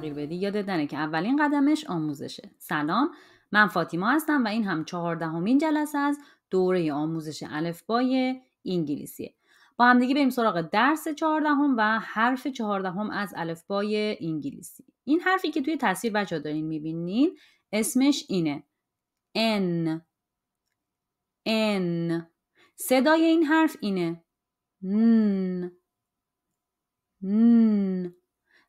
تغییر بدی یادت نره که اولین قدمش آموزشه. سلام، من فاطیما هستم و این هم 14مین جلسه از دوره آموزش الفبای انگلیسیه. با هم دیگه بریم سراغ درس 14 و حرف 14 از الفبای انگلیسی. این حرفی که توی تصویر بچه‌ها دارین میبینین اسمش اینه N. صدای این حرف اینه N.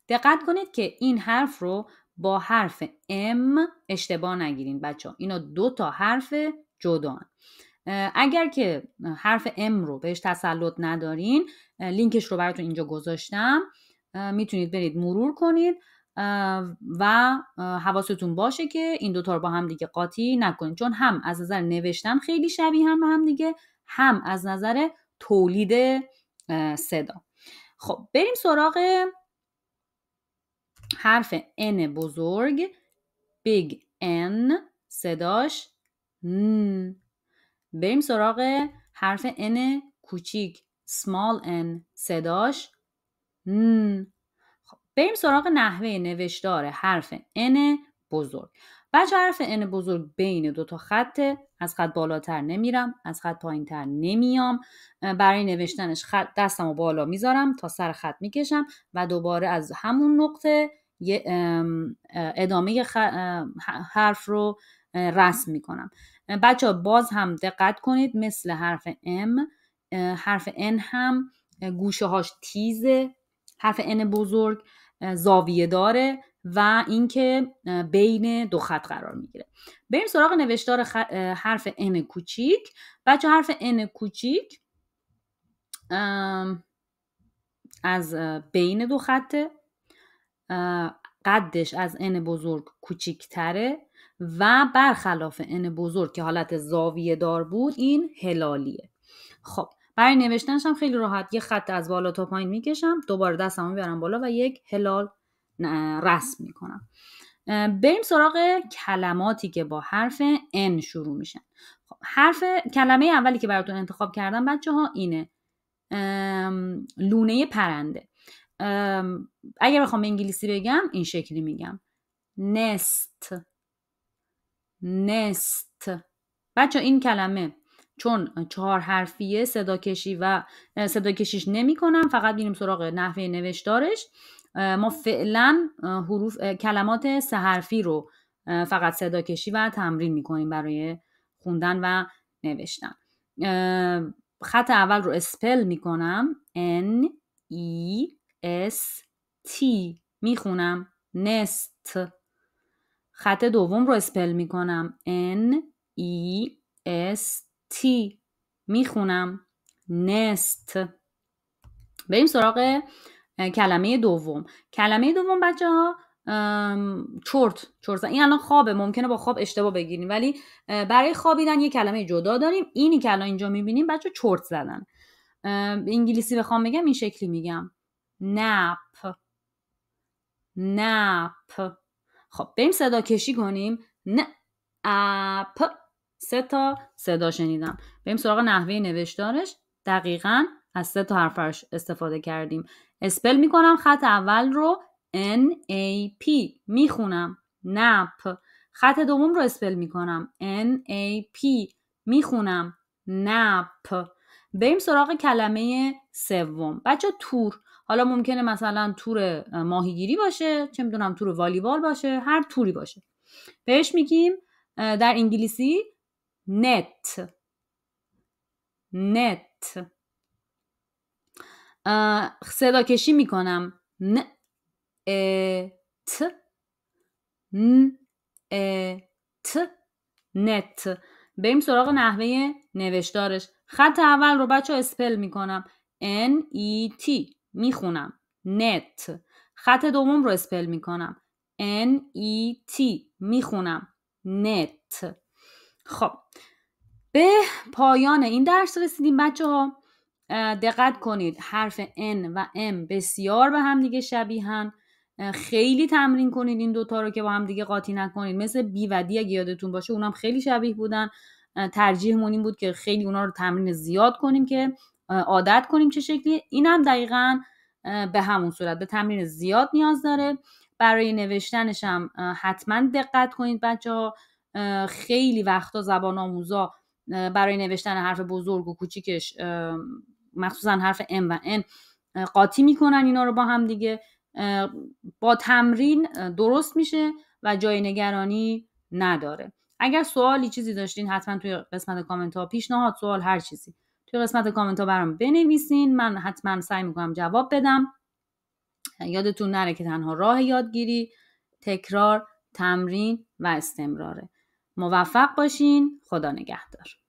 دقت کنید که این حرف رو با حرف M اشتباه نگیرین بچه‌ها. اینا 2 حرف جداان. اگر که حرف M رو بهش تسلط ندارین، لینکش رو براتون اینجا گذاشتم، میتونید برید مرور کنید و حواستون باشه که این 2 رو با هم دیگه قاطی نکنید، چون هم از نظر نوشتن خیلی شبیه هم به هم دیگه، هم از نظر تولید صدا. خب بریم سراغ حرف N بزرگ، Big N، صداش N. بریم سراغ حرف N کوچیک، Small N، صداش N. خب بریم سراغ نحوه نوشتار حرف N بزرگ. بچه حرف N بزرگ بین 2 خطه، از خط بالاتر نمیرم، از خط پایین تر نمیام. برای نوشتنش دستمو بالا میذارم، تا سر خط میکشم و دوباره از همون نقطه ادامه حرف رو رسم میکنم. بچه ها باز هم دقت کنید، مثل حرف M، حرف N هم گوشه هاش تیزه. حرف N بزرگ زاویه داره و اینکه بین 2 خط قرار میگیره. بریم سراغ نوشتار حرف N کوچیک. بچه حرف N کوچیک از بین 2 خطه، قدش از N بزرگ کوچیک تره و برخلاف N بزرگ که حالت زاویه دار بود، این هلالیه. خب برای نوشتنش هم خیلی راحت، 1 خط از بالا تا پایین میکشم، دوباره دستمو میبرم بالا و 1 هلال رسم میکنم. بریم سراغ کلماتی که با حرف N شروع میشن. خب کلمه اولی که براتون انتخاب کردم بچه ها اینه لونه پرنده. اگر بخوام به انگلیسی بگم این شکلی میگم nest. بچه این کلمه چون 4 حرفیه، صدا کشیش نمی کنم، فقط بریم سراغ نحوه نوشتارش. ما فعلا کلمات 3 حرفی رو فقط صدا کشی و تمرین می کنیم برای خوندن و نوشتن. خط اول رو اسپل می کنم N E S T، میخونم nest. خط دوم رو اسپل می کنم N E S T، میخونم nest. بریم سراغ کلمه دوم. بچه ها چرت. این الان خوابه، ممکنه با خواب اشتباه بگیریم، ولی برای خوابیدن یه کلمه جدا داریم. اینی که الان اینجا میبینیم بچه چرت زدن. به انگلیسی بخوام بگم این شکلی میگم nap. خب بریم صدا کشی کنیم اپ. 3 صدا شنیدم. بریم سراغ نحوه نوشتارش. دقیقاً از 3 حرفش استفاده کردیم. اسپل میکنم خط اول رو NAP، میخونم nap. خط دوم رو اسپل میکنم NAP، میخونم nap. بریم سراغ کلمه سوم. بچه تور. حالا ممکنه مثلا تور ماهیگیری باشه، چه میدونم تور والیبال باشه، هر توری باشه. بهش میگیم در انگلیسی net. صدا کشی میکنم net. بریم سراغ نحوه نوشتارش. خط اول رو بچه اسپل میکنم NET، میخونم net. خط دوم رو اسپل میکنم NET، میخونم net. خب به پایان این درس رسیدیم بچه ها. دقت کنید حرف N و M بسیار به هم دیگه شبیهن. خیلی تمرین کنید این 2 رو که با هم دیگه قاطی نکنید. مثل B و D اگه یادتون باشه اونم خیلی شبیه بودن. ترجیحمون این بود که خیلی اونا رو تمرین زیاد کنیم که عادت کنیم چه شکلی. اینم دقیقاً به همون صورت به تمرین زیاد نیاز داره. برای نوشتنش هم حتما دقت کنید بچه‌ها. خیلی وقتا زبان آموزا برای نوشتن حرف بزرگ و کوچیکش مخصوصا حرف ام و ان قاطی میکنن اینا رو با هم دیگه. با تمرین درست میشه و جای نگرانی نداره. اگر سوالی چیزی داشتین حتما توی قسمت کامنت ها، پیشنهاد، سوال، هر چیزی توی قسمت کامنت ها برام بنویسین، من حتما سعی میکنم جواب بدم. یادتون نره که تنها راه یادگیری تکرار، تمرین و استمراره. موفق باشین. خدا نگهدار.